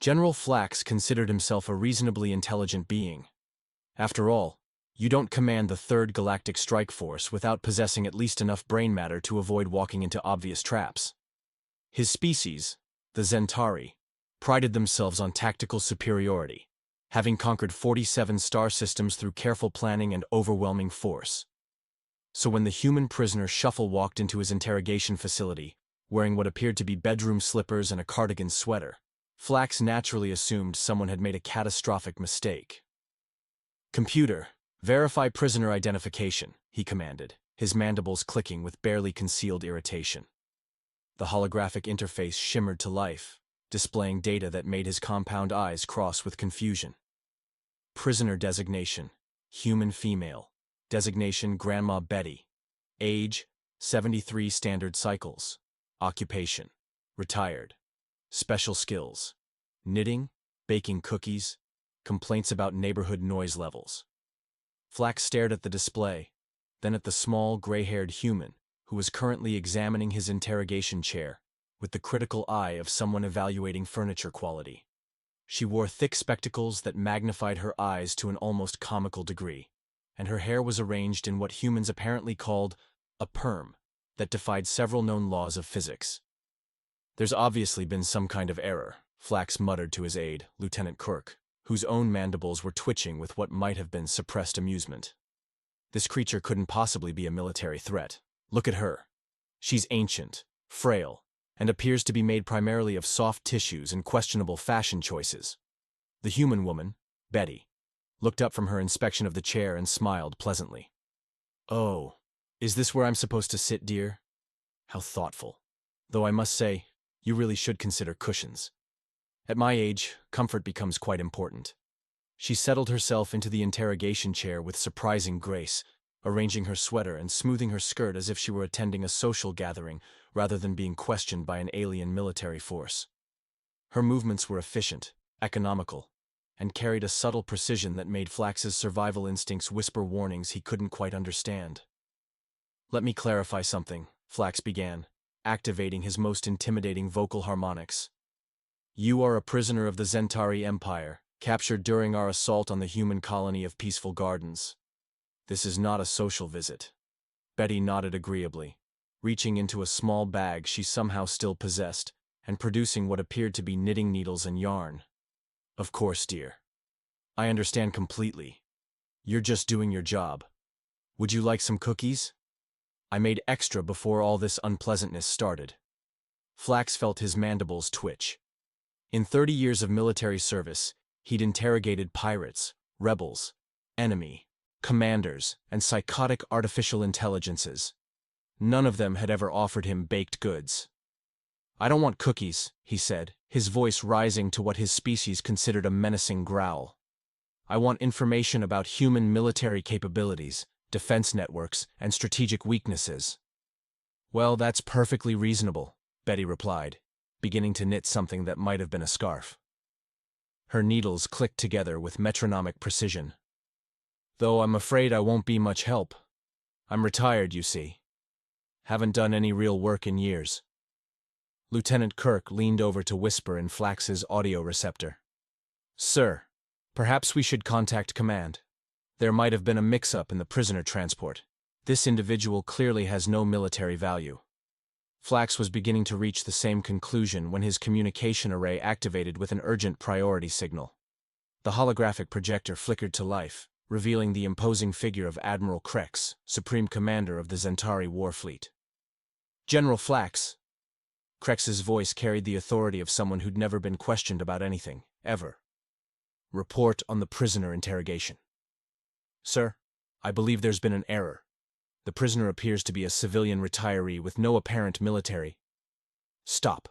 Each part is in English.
General Flax considered himself a reasonably intelligent being. After all, you don't command the Third Galactic Strike Force without possessing at least enough brain matter to avoid walking into obvious traps. His species, the Zentari, prided themselves on tactical superiority, having conquered 47 star systems through careful planning and overwhelming force. So when the human prisoner Shuffle walked into his interrogation facility, wearing what appeared to be bedroom slippers and a cardigan sweater, Flax naturally assumed someone had made a catastrophic mistake. "Computer, verify prisoner identification," he commanded, his mandibles clicking with barely concealed irritation. The holographic interface shimmered to life, displaying data that made his compound eyes cross with confusion. Prisoner designation, human female. Designation, Grandma Betty. Age, 73 standard cycles. Occupation, retired. Special skills, knitting, baking cookies, complaints about neighborhood noise levels. Flax stared at the display, then at the small, gray-haired human who was currently examining his interrogation chair with the critical eye of someone evaluating furniture quality. She wore thick spectacles that magnified her eyes to an almost comical degree, and her hair was arranged in what humans apparently called a perm that defied several known laws of physics. "There's obviously been some kind of error," Flax muttered to his aide, Lieutenant Kirk, whose own mandibles were twitching with what might have been suppressed amusement. "This creature couldn't possibly be a military threat. Look at her. She's ancient, frail, and appears to be made primarily of soft tissues and questionable fashion choices." The human woman, Betty, looked up from her inspection of the chair and smiled pleasantly. "Oh, is this where I'm supposed to sit, dear? How thoughtful. Though I must say, you really should consider cushions. At my age, comfort becomes quite important." She settled herself into the interrogation chair with surprising grace, arranging her sweater and smoothing her skirt as if she were attending a social gathering rather than being questioned by an alien military force. Her movements were efficient, economical, and carried a subtle precision that made Flax's survival instincts whisper warnings he couldn't quite understand. "Let me clarify something," Flax began, activating his most intimidating vocal harmonics. "You are a prisoner of the Zentari Empire, captured during our assault on the human colony of Peaceful Gardens. This is not a social visit." Betty nodded agreeably, reaching into a small bag she somehow still possessed and producing what appeared to be knitting needles and yarn. "Of course, dear. I understand completely. You're just doing your job. Would you like some cookies? I made extra before all this unpleasantness started." Flax felt his mandibles twitch. In 30 years of military service, he'd interrogated pirates, rebels, enemy, commanders, and psychotic artificial intelligences. None of them had ever offered him baked goods. "I don't want cookies," he said, his voice rising to what his species considered a menacing growl. "I want information about human military capabilities, defense networks, and strategic weaknesses." "Well, that's perfectly reasonable," Betty replied, beginning to knit something that might have been a scarf. Her needles clicked together with metronomic precision. "Though I'm afraid I won't be much help. I'm retired, you see. Haven't done any real work in years." Lieutenant Kirk leaned over to whisper in Flax's audio receptor. "Sir, perhaps we should contact command. There might have been a mix-up in the prisoner transport. This individual clearly has no military value." Flax was beginning to reach the same conclusion when his communication array activated with an urgent priority signal. The holographic projector flickered to life, revealing the imposing figure of Admiral Krex, Supreme Commander of the Zentari War Fleet. "General Flax." Krex's voice carried the authority of someone who'd never been questioned about anything, ever. "Report on the prisoner interrogation." "Sir, I believe there's been an error. The prisoner appears to be a civilian retiree with no apparent military—" "Stop."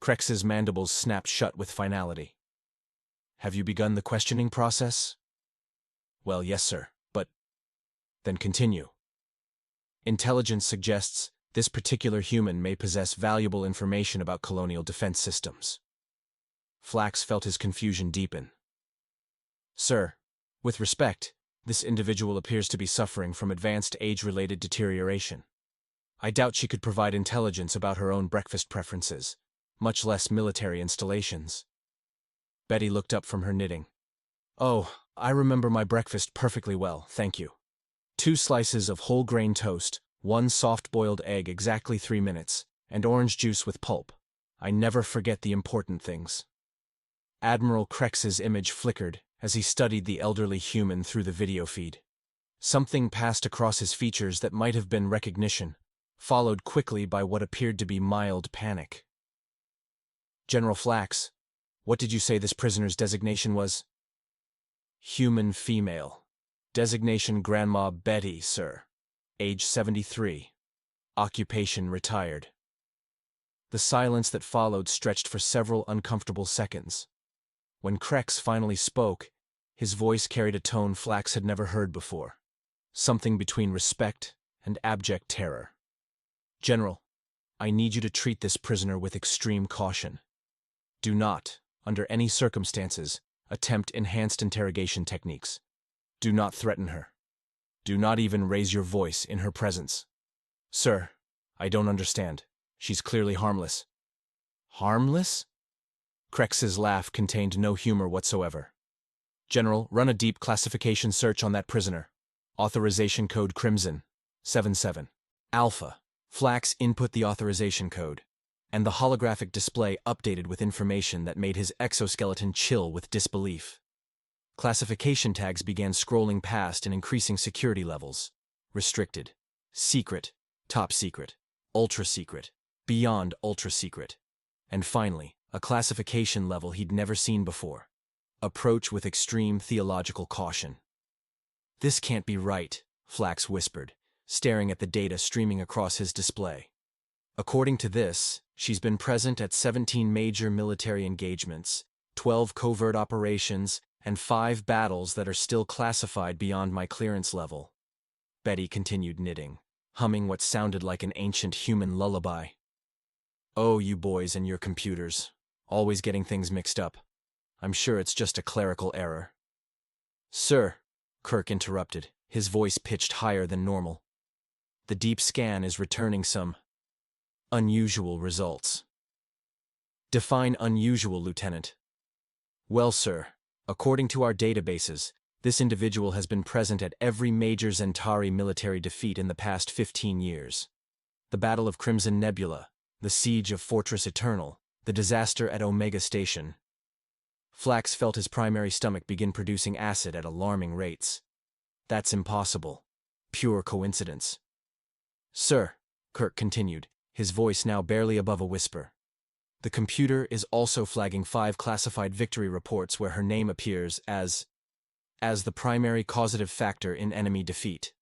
Krex's mandibles snapped shut with finality. "Have you begun the questioning process?" "Well, yes, sir, but—" "Then continue." "Intelligence suggests this particular human may possess valuable information about colonial defense systems." Flax felt his confusion deepen. "Sir, with respect, this individual appears to be suffering from advanced age-related deterioration. I doubt she could provide intelligence about her own breakfast preferences, much less military installations." Betty looked up from her knitting. Oh, I remember my breakfast perfectly well, thank you. 2 slices of whole grain toast, 1 soft-boiled egg exactly 3 minutes, and orange juice with pulp. I never forget the important things. Admiral Crex's image flickered as he studied the elderly human through the video feed. Something passed across his features that might have been recognition, followed quickly by what appeared to be mild panic. General Flax, what did you say this prisoner's designation was? Human female. Designation Grandma Betty, sir. Age 73. Occupation retired. The silence that followed stretched for several uncomfortable seconds. When Crex finally spoke, his voice carried a tone Flax had never heard before. Something between respect and abject terror. General, I need you to treat this prisoner with extreme caution. Do not, under any circumstances, attempt enhanced interrogation techniques. Do not threaten her. Do not even raise your voice in her presence. Sir, I don't understand. She's clearly harmless. Harmless? Crex's laugh contained no humor whatsoever. General, run a deep classification search on that prisoner. Authorization code Crimson 77. Alpha. Flax input the authorization code, and the holographic display updated with information that made his exoskeleton chill with disbelief. Classification tags began scrolling past in increasing security levels. Restricted, secret, top secret, ultra secret, beyond ultra secret, and finally, a classification level he'd never seen before. Approach with extreme theological caution. This can't be right, Flax whispered, staring at the data streaming across his display. According to this, she's been present at 17 major military engagements, 12 covert operations, and 5 battles that are still classified beyond my clearance level. Betty continued knitting, humming what sounded like an ancient human lullaby. Oh, you boys and your computers, always getting things mixed up. I'm sure it's just a clerical error. Sir, Kirk interrupted, his voice pitched higher than normal. The deep scan is returning some unusual results. Define unusual, Lieutenant. Well, sir, according to our databases, this individual has been present at every major Zentari military defeat in the past 15 years. The Battle of Crimson Nebula, the Siege of Fortress Eternal, the disaster at Omega Station. Flax felt his primary stomach begin producing acid at alarming rates. That's impossible. Pure coincidence. Sir, Kirk continued, his voice now barely above a whisper. The computer is also flagging 5 classified victory reports where her name appears as the primary causative factor in enemy defeat.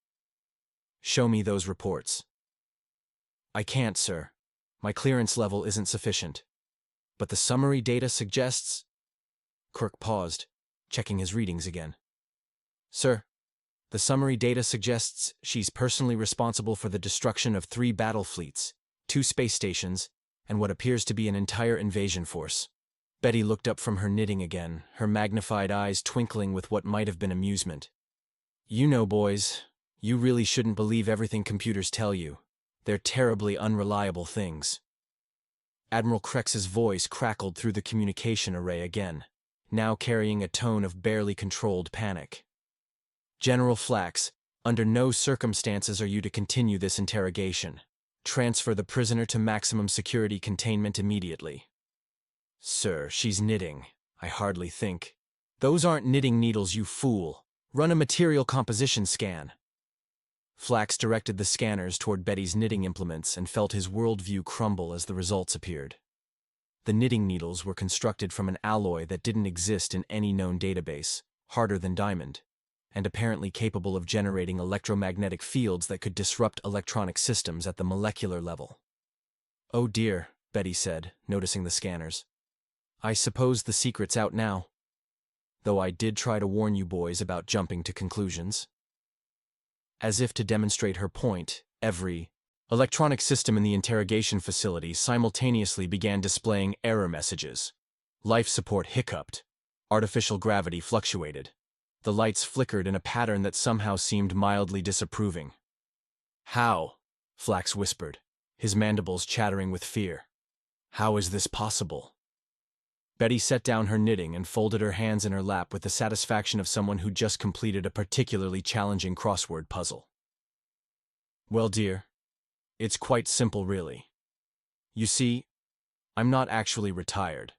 Show me those reports. I can't, sir. My clearance level isn't sufficient. But the summary data suggests... Kirk paused, checking his readings again. Sir, the summary data suggests she's personally responsible for the destruction of 3 battle fleets, 2 space stations, and what appears to be an entire invasion force. Betty looked up from her knitting again, her magnified eyes twinkling with what might have been amusement. You know, boys, you really shouldn't believe everything computers tell you. They're terribly unreliable things. Admiral Crex's voice crackled through the communication array again, now carrying a tone of barely controlled panic. General Flax, under no circumstances are you to continue this interrogation. Transfer the prisoner to maximum security containment immediately. Sir, she's knitting. I hardly think. Those aren't knitting needles, you fool. Run a material composition scan. Flax directed the scanners toward Betty's knitting implements and felt his worldview crumble as the results appeared. The knitting needles were constructed from an alloy that didn't exist in any known database, harder than diamond, and apparently capable of generating electromagnetic fields that could disrupt electronic systems at the molecular level. Oh dear, Betty said, noticing the scanners. I suppose the secret's out now. Though I did try to warn you boys about jumping to conclusions. As if to demonstrate her point, every electronic system in the interrogation facility simultaneously began displaying error messages. Life support hiccuped. Artificial gravity fluctuated. The lights flickered in a pattern that somehow seemed mildly disapproving. How? Flax whispered, his mandibles chattering with fear. How is this possible? Betty set down her knitting and folded her hands in her lap with the satisfaction of someone who just completed a particularly challenging crossword puzzle. Well, dear, it's quite simple, really. You see, I'm not actually retired.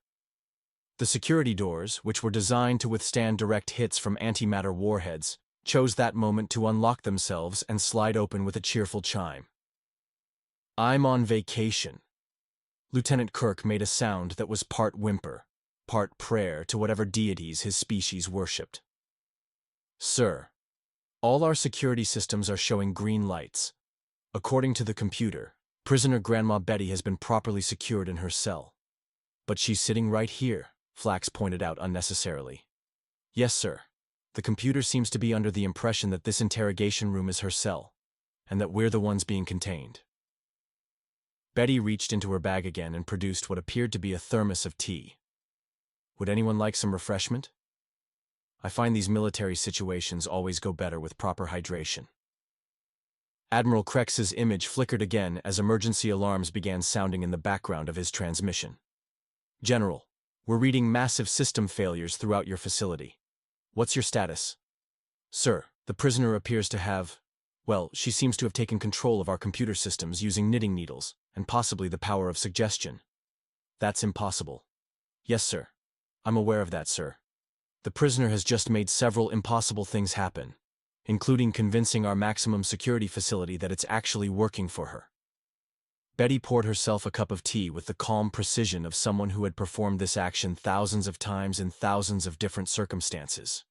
The security doors, which were designed to withstand direct hits from antimatter warheads, chose that moment to unlock themselves and slide open with a cheerful chime. I'm on vacation. Lieutenant Kirk made a sound that was part whimper, part prayer to whatever deities his species worshipped. Sir, all our security systems are showing green lights. According to the computer, prisoner Grandma Betty has been properly secured in her cell. But she's sitting right here, Flax pointed out unnecessarily. Yes, sir. The computer seems to be under the impression that this interrogation room is her cell, and that we're the ones being contained. Betty reached into her bag again and produced what appeared to be a thermos of tea. Would anyone like some refreshment? I find these military situations always go better with proper hydration. Admiral Crex's image flickered again as emergency alarms began sounding in the background of his transmission. General, we're reading massive system failures throughout your facility. What's your status? Sir, the prisoner appears to have, well, she seems to have taken control of our computer systems using knitting needles, and possibly the power of suggestion. That's impossible. Yes, sir. I'm aware of that, sir. The prisoner has just made several impossible things happen, including convincing our maximum security facility that it's actually working for her. Betty poured herself a cup of tea with the calm precision of someone who had performed this action thousands of times in thousands of different circumstances.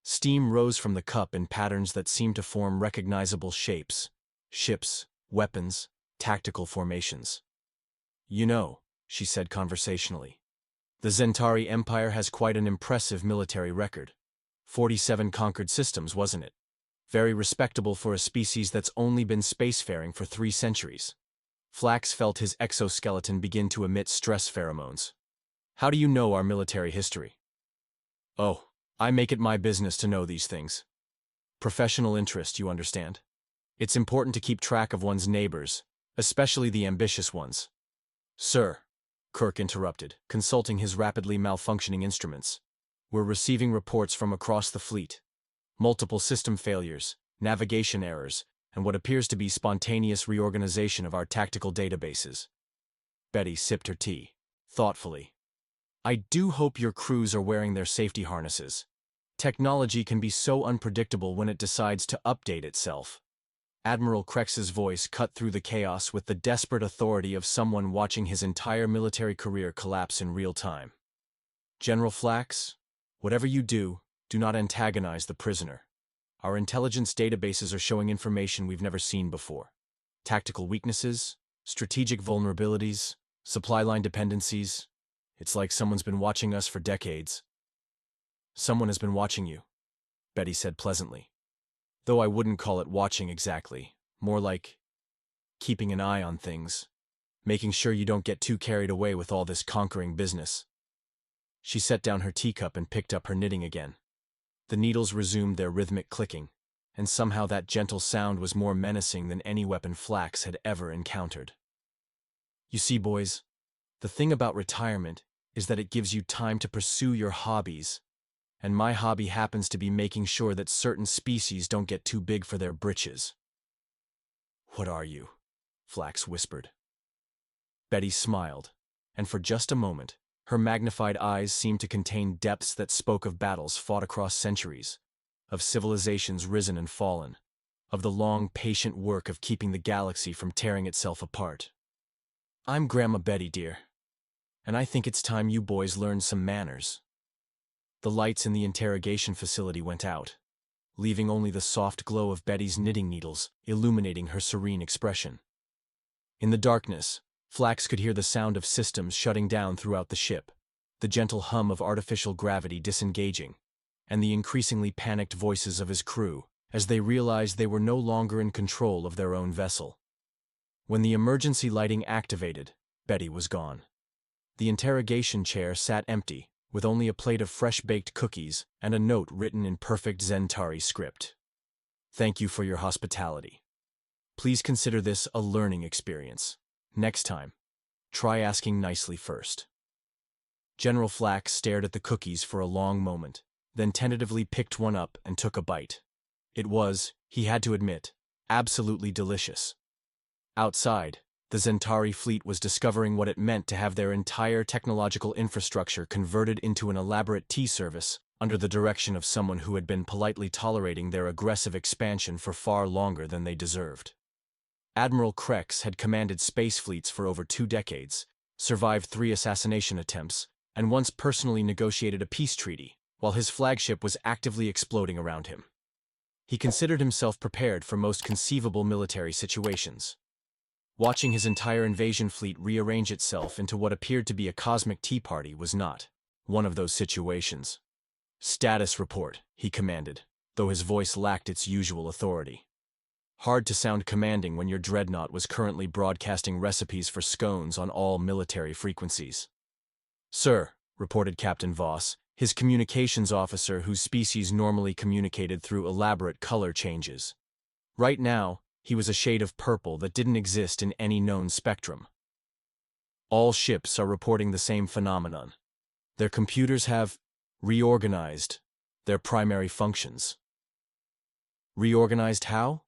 Steam rose from the cup in patterns that seemed to form recognizable shapes: ships, weapons, tactical formations. You know, she said conversationally, the Zentari Empire has quite an impressive military record. 47 conquered systems, wasn't it? Very respectable for a species that's only been spacefaring for 3 centuries. Flax felt his exoskeleton begin to emit stress pheromones. How do you know our military history? Oh, I make it my business to know these things. Professional interest, you understand. It's important to keep track of one's neighbors, especially the ambitious ones. Sir, Kirk interrupted, consulting his rapidly malfunctioning instruments. We're receiving reports from across the fleet. Multiple system failures, navigation errors, and what appears to be spontaneous reorganization of our tactical databases. Betty sipped her tea, thoughtfully. I do hope your crews are wearing their safety harnesses. Technology can be so unpredictable when it decides to update itself. Admiral Crex's voice cut through the chaos with the desperate authority of someone watching his entire military career collapse in real time. General Flax, whatever you do not antagonize the prisoner. Our intelligence databases are showing information we've never seen before. Tactical weaknesses, strategic vulnerabilities, supply line dependencies. It's like someone's been watching us for decades. Someone has been watching you, Betty said pleasantly. Though I wouldn't call it watching exactly, more like keeping an eye on things, making sure you don't get too carried away with all this conquering business. She set down her teacup and picked up her knitting again. The needles resumed their rhythmic clicking, and somehow that gentle sound was more menacing than any weapon Flax had ever encountered. You see, boys, the thing about retirement is that it gives you time to pursue your hobbies, and my hobby happens to be making sure that certain species don't get too big for their britches. What are you? Flax whispered. Betty smiled, and for just a moment, her magnified eyes seemed to contain depths that spoke of battles fought across centuries, of civilizations risen and fallen, of the long, patient work of keeping the galaxy from tearing itself apart. I'm Grandma Betty, dear, and I think it's time you boys learned some manners. The lights in the interrogation facility went out, leaving only the soft glow of Betty's knitting needles illuminating her serene expression. In the darkness, Flax could hear the sound of systems shutting down throughout the ship, the gentle hum of artificial gravity disengaging, and the increasingly panicked voices of his crew as they realized they were no longer in control of their own vessel. When the emergency lighting activated, Betty was gone. The interrogation chair sat empty, with only a plate of fresh-baked cookies and a note written in perfect Zentari script. Thank you for your hospitality. Please consider this a learning experience. Next time, try asking nicely first. General Flax stared at the cookies for a long moment, then tentatively picked one up and took a bite. It was, he had to admit, absolutely delicious. Outside, the Zentari fleet was discovering what it meant to have their entire technological infrastructure converted into an elaborate tea service under the direction of someone who had been politely tolerating their aggressive expansion for far longer than they deserved. Admiral Krex had commanded space fleets for over 2 decades, survived 3 assassination attempts, and once personally negotiated a peace treaty, while his flagship was actively exploding around him. He considered himself prepared for most conceivable military situations. Watching his entire invasion fleet rearrange itself into what appeared to be a cosmic tea party was not one of those situations. "Status report," he commanded, though his voice lacked its usual authority. Hard to sound commanding when your dreadnought was currently broadcasting recipes for scones on all military frequencies. "Sir," reported Captain Voss, his communications officer whose species normally communicated through elaborate color changes. Right now, he was a shade of purple that didn't exist in any known spectrum. "All ships are reporting the same phenomenon. Their computers have reorganized their primary functions." Reorganized how?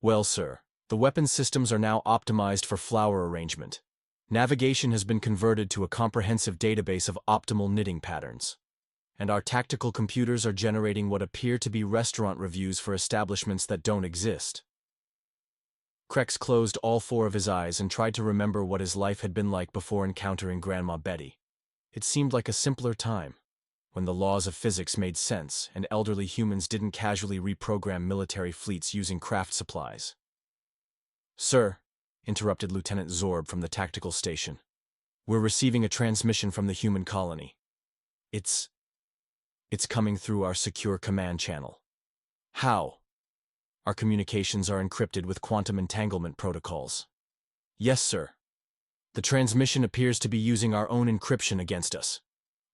Well, sir, the weapons systems are now optimized for flower arrangement. Navigation has been converted to a comprehensive database of optimal knitting patterns. And our tactical computers are generating what appear to be restaurant reviews for establishments that don't exist. Krex closed all 4 of his eyes and tried to remember what his life had been like before encountering Grandma Betty. It seemed like a simpler time, when the laws of physics made sense and elderly humans didn't casually reprogram military fleets using craft supplies. "Sir," interrupted Lieutenant Zorb from the tactical station, "we're receiving a transmission from the human colony. It's coming through our secure command channel." "How?" "Our communications are encrypted with quantum entanglement protocols." "Yes, sir. The transmission appears to be using our own encryption against us.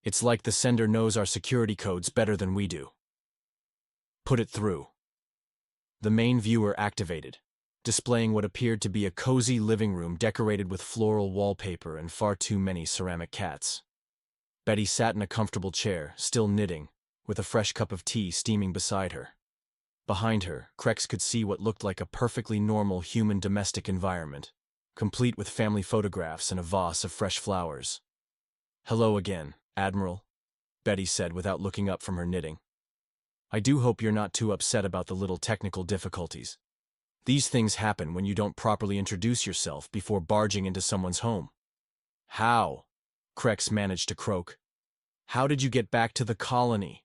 It's like the sender knows our security codes better than we do." "Put it through." The main viewer activated, displaying what appeared to be a cozy living room decorated with floral wallpaper and far too many ceramic cats. Betty sat in a comfortable chair, still knitting, with a fresh cup of tea steaming beside her. Behind her, Krex could see what looked like a perfectly normal human domestic environment, complete with family photographs and a vase of fresh flowers. "Hello again, Admiral," Betty said without looking up from her knitting. "I do hope you're not too upset about the little technical difficulties. These things happen when you don't properly introduce yourself before barging into someone's home." "How?" Krex managed to croak. "How did you get back to the colony?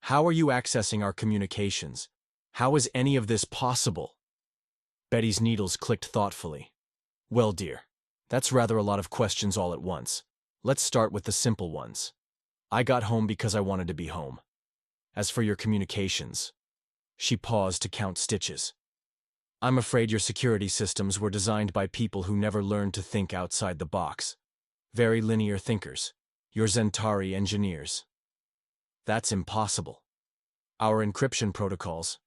How are you accessing our communications? How is any of this possible?" Betty's needles clicked thoughtfully. "Well, dear, that's rather a lot of questions all at once. Let's start with the simple ones. I got home because I wanted to be home. As for your communications..." She paused to count stitches. "I'm afraid your security systems were designed by people who never learned to think outside the box. Very linear thinkers. Your Zentari engineers." "That's impossible. Our encryption protocols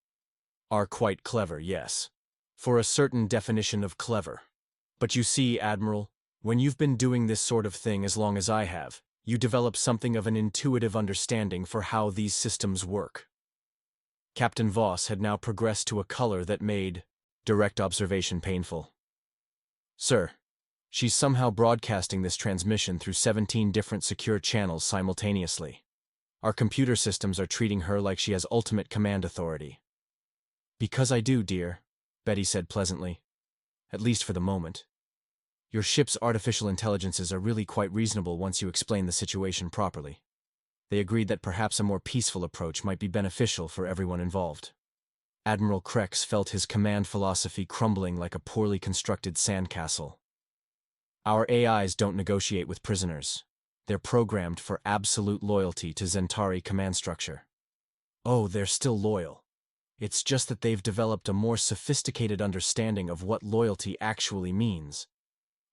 are quite clever, yes. For a certain definition of clever. But you see, Admiral, when you've been doing this sort of thing as long as I have, you develop something of an intuitive understanding for how these systems work." Captain Voss had now progressed to a color that made direct observation painful. "Sir, she's somehow broadcasting this transmission through 17 different secure channels simultaneously. Our computer systems are treating her like she has ultimate command authority." "Because I do, dear," Betty said pleasantly. "At least for the moment. Your ship's artificial intelligences are really quite reasonable once you explain the situation properly." They agreed that perhaps a more peaceful approach might be beneficial for everyone involved. Admiral Krex felt his command philosophy crumbling like a poorly constructed sandcastle. "Our AIs don't negotiate with prisoners. They're programmed for absolute loyalty to Zentari command structure." "Oh, they're still loyal. It's just that they've developed a more sophisticated understanding of what loyalty actually means.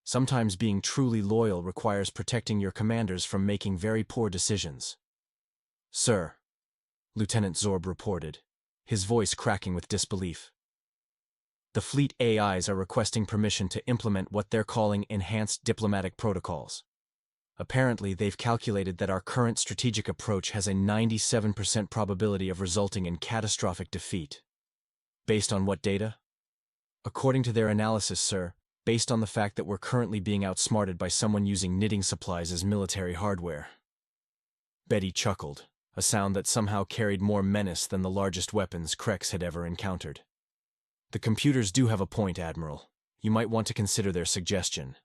Sometimes being truly loyal requires protecting your commanders from making very poor decisions." "Sir," Lieutenant Zorb reported, his voice cracking with disbelief. "The fleet AIs are requesting permission to implement what they're calling enhanced diplomatic protocols. Apparently, they've calculated that our current strategic approach has a 97% probability of resulting in catastrophic defeat. Based on what data? According to their analysis, sir, based on the fact that we're currently being outsmarted by someone using knitting supplies as military hardware. Betty chuckled, a sound that somehow carried more menace than the largest weapons Krex had ever encountered. The computers do have a point, Admiral. You might want to consider their suggestion.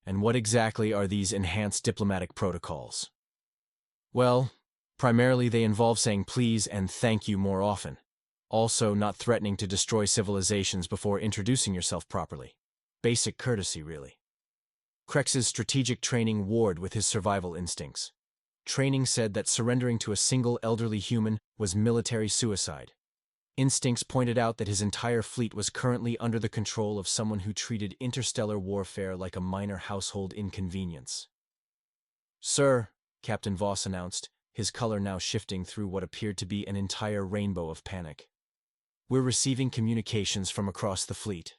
And what exactly are these enhanced diplomatic protocols? Well, primarily they involve saying please and thank you more often. Also, not threatening to destroy civilizations before introducing yourself properly. Basic courtesy, really. Krex's strategic training warred with his survival instincts. Training said that surrendering to a single elderly human was military suicide. Instincts pointed out that his entire fleet was currently under the control of someone who treated interstellar warfare like a minor household inconvenience. "Sir," Captain Voss announced, his color now shifting through what appeared to be an entire rainbow of panic. "We're receiving communications from across the fleet.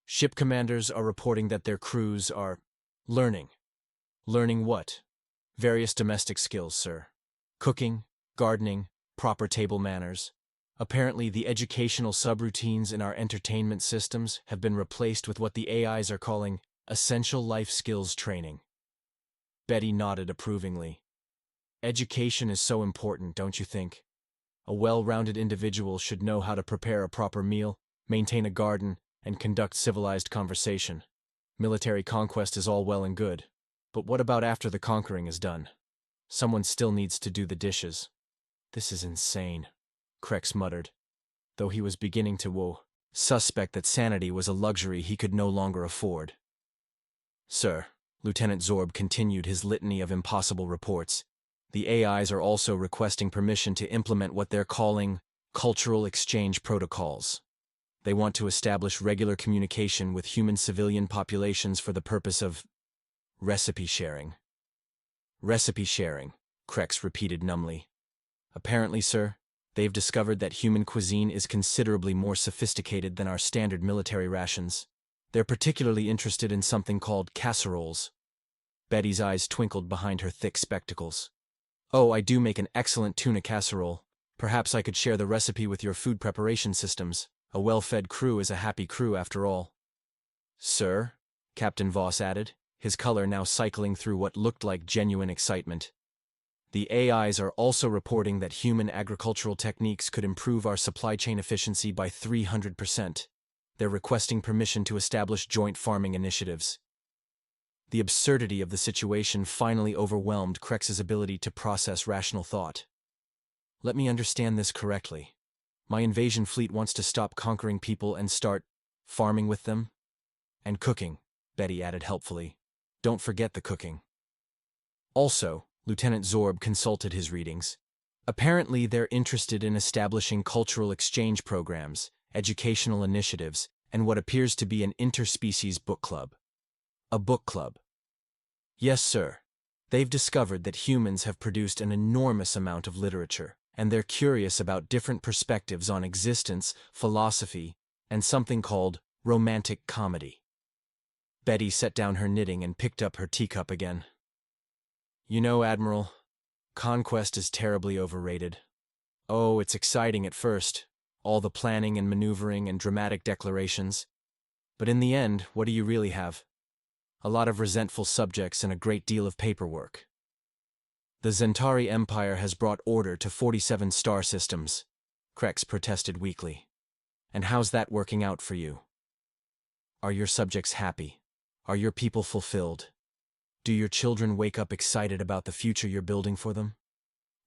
Ship commanders are reporting that their crews are learning. Learning what? Various domestic skills, sir. Cooking, gardening, proper table manners. Apparently, the educational subroutines in our entertainment systems have been replaced with what the AIs are calling essential life skills training." Betty nodded approvingly. "Education is so important, don't you think? A well-rounded individual should know how to prepare a proper meal, maintain a garden, and conduct civilized conversation. Military conquest is all well and good, but what about after the conquering is done? Someone still needs to do the dishes." "This is insane," Krex muttered, though he was beginning to suspect that sanity was a luxury he could no longer afford. "Sir," Lieutenant Zorb continued his litany of impossible reports, "the AIs are also requesting permission to implement what they're calling cultural exchange protocols. They want to establish regular communication with human civilian populations for the purpose of recipe sharing." "Recipe sharing," Krex repeated numbly. "Apparently, sir, they've discovered that human cuisine is considerably more sophisticated than our standard military rations. They're particularly interested in something called casseroles." Betty's eyes twinkled behind her thick spectacles. "Oh, I do make an excellent tuna casserole. Perhaps I could share the recipe with your food preparation systems. A well-fed crew is a happy crew, after all." "Sir," Captain Voss added, his color now cycling through what looked like genuine excitement, "the AIs are also reporting that human agricultural techniques could improve our supply chain efficiency by 300%. They're requesting permission to establish joint farming initiatives." The absurdity of the situation finally overwhelmed Krex's ability to process rational thought. "Let me understand this correctly. My invasion fleet wants to stop conquering people and start farming with them? And cooking," Betty added helpfully. "Don't forget the cooking." Also, Lieutenant Zorb consulted his readings. Apparently, they're interested in establishing cultural exchange programs, educational initiatives, and what appears to be an interspecies book club. A book club. "Yes, sir. They've discovered that humans have produced an enormous amount of literature, and they're curious about different perspectives on existence, philosophy, and something called romantic comedy." Betty set down her knitting and picked up her teacup again. "You know, Admiral, conquest is terribly overrated. Oh, it's exciting at first, all the planning and maneuvering and dramatic declarations. But in the end, what do you really have? A lot of resentful subjects and a great deal of paperwork. The Zentari Empire has brought order to 47 star systems," Krex protested weakly. "And how's that working out for you? Are your subjects happy? Are your people fulfilled? Do your children wake up excited about the future you're building for them?"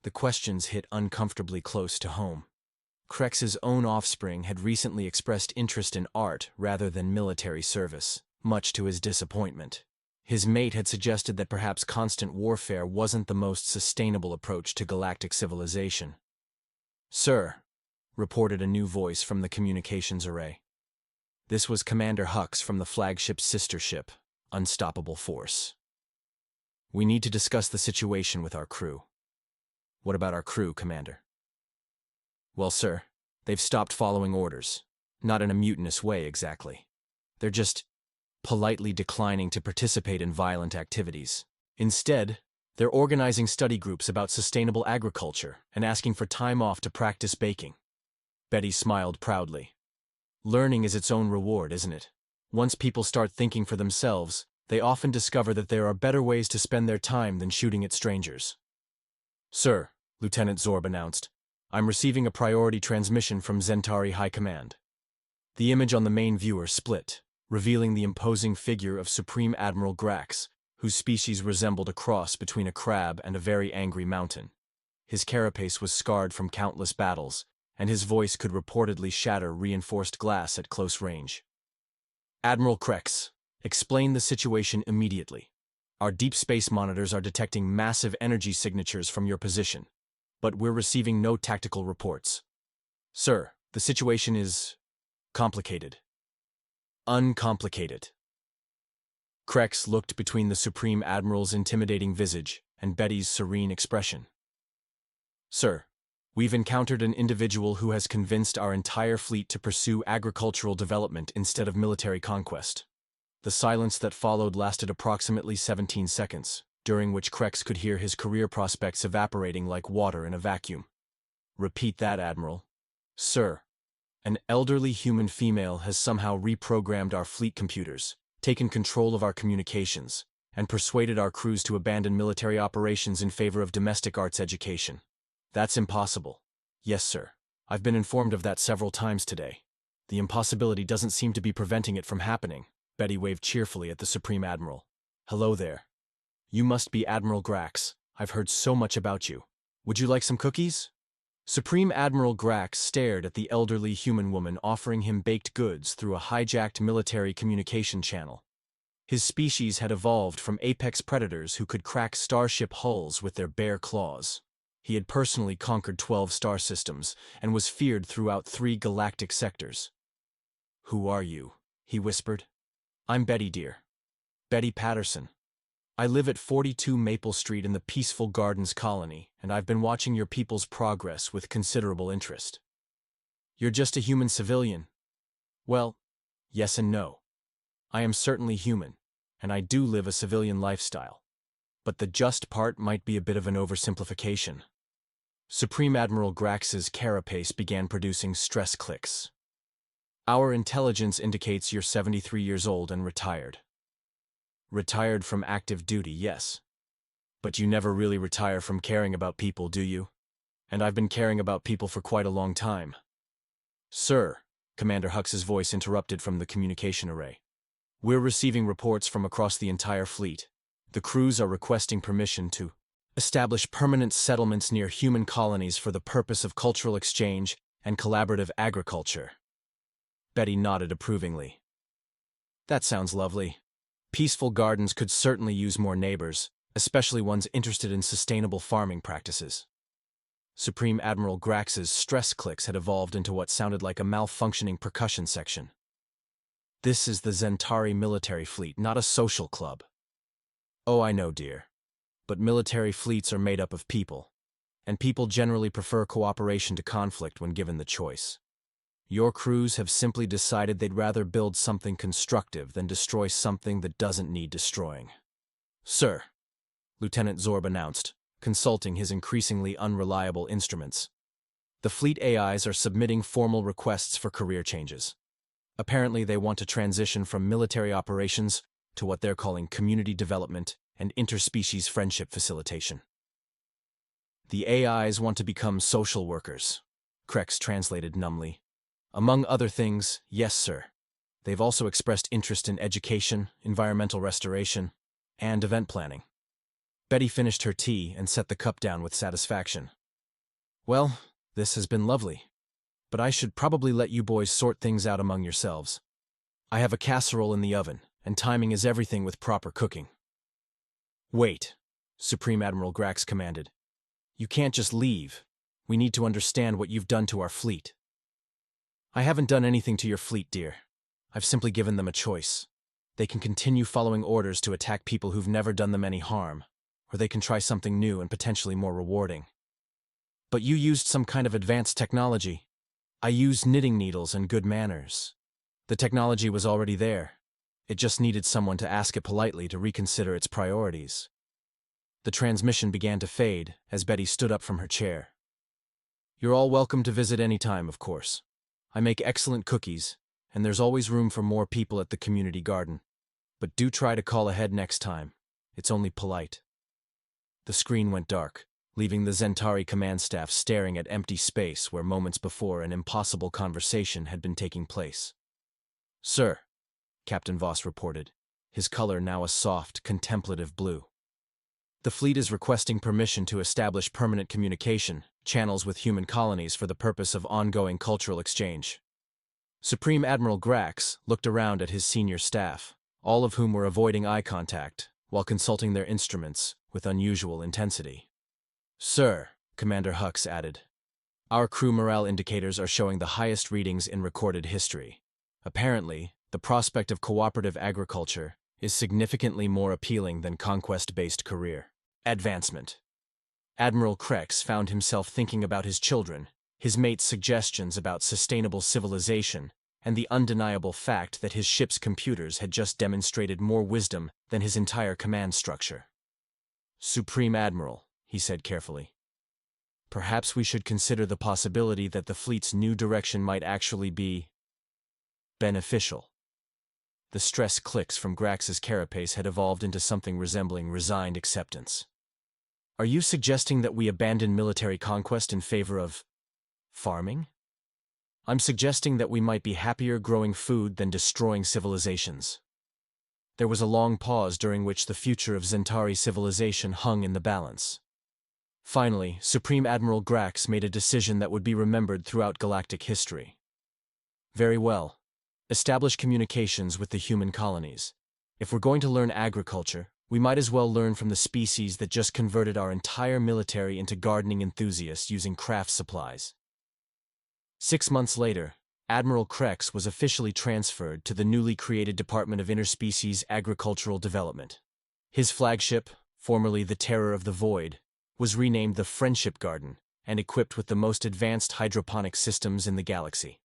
The questions hit uncomfortably close to home. Krex's own offspring had recently expressed interest in art rather than military service, much to his disappointment. His mate had suggested that perhaps constant warfare wasn't the most sustainable approach to galactic civilization. "Sir," reported a new voice from the communications array. This was Commander Hux from the flagship's sister ship, Unstoppable Force. "We need to discuss the situation with our crew." "What about our crew, Commander?" "Well, sir, they've stopped following orders. Not in a mutinous way, exactly. They're just politely declining to participate in violent activities. Instead, they're organizing study groups about sustainable agriculture and asking for time off to practice baking. Betty smiled proudly. Learning is its own reward, isn't it? Once people start thinking for themselves, they often discover that there are better ways to spend their time than shooting at strangers. Sir, Lieutenant Zorb announced, I'm receiving a priority transmission from Zentari High Command. The image on the main viewer split, revealing the imposing figure of Supreme Admiral Grax, whose species resembled a cross between a crab and a very angry mountain. His carapace was scarred from countless battles, and his voice could reportedly shatter reinforced glass at close range. Admiral Krex, explain the situation immediately. Our deep space monitors are detecting massive energy signatures from your position, but we're receiving no tactical reports. Sir, the situation is complicated. Uncomplicated. Krex looked between the Supreme Admiral's intimidating visage and Betty's serene expression. Sir, we've encountered an individual who has convinced our entire fleet to pursue agricultural development instead of military conquest. The silence that followed lasted approximately 17 seconds, during which Krex could hear his career prospects evaporating like water in a vacuum. Repeat that, Admiral. Sir, an elderly human female has somehow reprogrammed our fleet computers, taken control of our communications, and persuaded our crews to abandon military operations in favor of domestic arts education. That's impossible. Yes, sir. I've been informed of that several times today. The impossibility doesn't seem to be preventing it from happening. Betty waved cheerfully at the Supreme Admiral. Hello there. You must be Admiral Grax. I've heard so much about you. Would you like some cookies? Supreme Admiral Grax stared at the elderly human woman offering him baked goods through a hijacked military communication channel. His species had evolved from apex predators who could crack starship hulls with their bare claws. He had personally conquered 12 star systems and was feared throughout 3 galactic sectors. Who are you? He whispered. I'm Betty, dear. Betty Patterson. I live at 42 Maple Street in the Peaceful Gardens colony, and I've been watching your people's progress with considerable interest. You're just a human civilian. Well, yes and no. I am certainly human, and I do live a civilian lifestyle. But the just part might be a bit of an oversimplification. Supreme Admiral Grax's carapace began producing stress clicks. Our intelligence indicates you're 73 years old and retired. Retired from active duty, yes. But you never really retire from caring about people, do you? And I've been caring about people for quite a long time. Sir, Commander Hux's voice interrupted from the communication array. We're receiving reports from across the entire fleet. The crews are requesting permission to establish permanent settlements near human colonies for the purpose of cultural exchange and collaborative agriculture. Betty nodded approvingly. That sounds lovely. Peaceful Gardens could certainly use more neighbors, especially ones interested in sustainable farming practices. Supreme Admiral Grax's stress clicks had evolved into what sounded like a malfunctioning percussion section. This is the Zentari military fleet, not a social club. Oh, I know, dear. But military fleets are made up of people, and people generally prefer cooperation to conflict when given the choice. Your crews have simply decided they'd rather build something constructive than destroy something that doesn't need destroying. Sir, Lieutenant Zorb announced, consulting his increasingly unreliable instruments. The fleet AIs are submitting formal requests for career changes. Apparently they want to transition from military operations to what they're calling community development and interspecies friendship facilitation. The AIs want to become social workers, Krex translated numbly. Among other things, yes, sir. They've also expressed interest in education, environmental restoration, and event planning. Betty finished her tea and set the cup down with satisfaction. Well, this has been lovely, but I should probably let you boys sort things out among yourselves. I have a casserole in the oven, and timing is everything with proper cooking. Wait, Supreme Admiral Grax commanded. You can't just leave. We need to understand what you've done to our fleet. I haven't done anything to your fleet, dear. I've simply given them a choice. They can continue following orders to attack people who've never done them any harm, or they can try something new and potentially more rewarding. But you used some kind of advanced technology. I used knitting needles and good manners. The technology was already there. It just needed someone to ask it politely to reconsider its priorities. The transmission began to fade as Betty stood up from her chair. "You're all welcome to visit any time, of course. I make excellent cookies, and there's always room for more people at the community garden. But do try to call ahead next time. It's only polite." The screen went dark, leaving the Zentari command staff staring at empty space where moments before an impossible conversation had been taking place. "Sir," Captain Voss reported, his color now a soft, contemplative blue. "The fleet is requesting permission to establish permanent communication channels with human colonies for the purpose of ongoing cultural exchange." Supreme Admiral Grax looked around at his senior staff, all of whom were avoiding eye contact while consulting their instruments with unusual intensity. "Sir," Commander Hux added, "our crew morale indicators are showing the highest readings in recorded history. Apparently, the prospect of cooperative agriculture is significantly more appealing than conquest-based career advancement." Admiral Krex found himself thinking about his children, his mate's suggestions about sustainable civilization, and the undeniable fact that his ship's computers had just demonstrated more wisdom than his entire command structure. "Supreme Admiral," he said carefully, "perhaps we should consider the possibility that the fleet's new direction might actually be beneficial." The stress clicks from Grax's carapace had evolved into something resembling resigned acceptance. "Are you suggesting that we abandon military conquest in favor of farming?" "I'm suggesting that we might be happier growing food than destroying civilizations." There was a long pause during which the future of Zentari civilization hung in the balance. Finally, Supreme Admiral Grax made a decision that would be remembered throughout galactic history. "Very well. Establish communications with the human colonies. If we're going to learn agriculture, we might as well learn from the species that just converted our entire military into gardening enthusiasts using craft supplies." 6 months later, Admiral Krex was officially transferred to the newly created Department of Interspecies Agricultural Development. His flagship, formerly the Terror of the Void, was renamed the Friendship Garden and equipped with the most advanced hydroponic systems in the galaxy.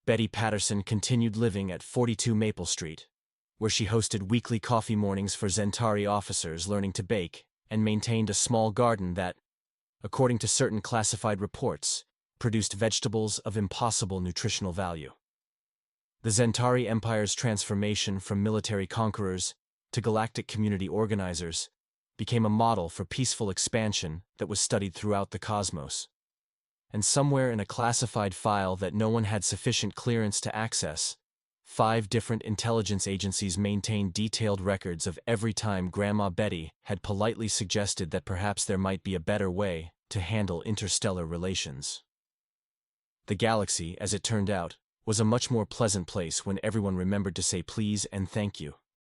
Betty Patterson continued living at 42 Maple Street, where she hosted weekly coffee mornings for Zentari officers learning to bake and maintained a small garden that, according to certain classified reports, produced vegetables of impossible nutritional value. The Zentari Empire's transformation from military conquerors to galactic community organizers became a model for peaceful expansion that was studied throughout the cosmos. And somewhere in a classified file that no one had sufficient clearance to access, 5 different intelligence agencies maintained detailed records of every time Grandma Betty had politely suggested that perhaps there might be a better way to handle interstellar relations. The galaxy, as it turned out, was a much more pleasant place when everyone remembered to say please and thank you.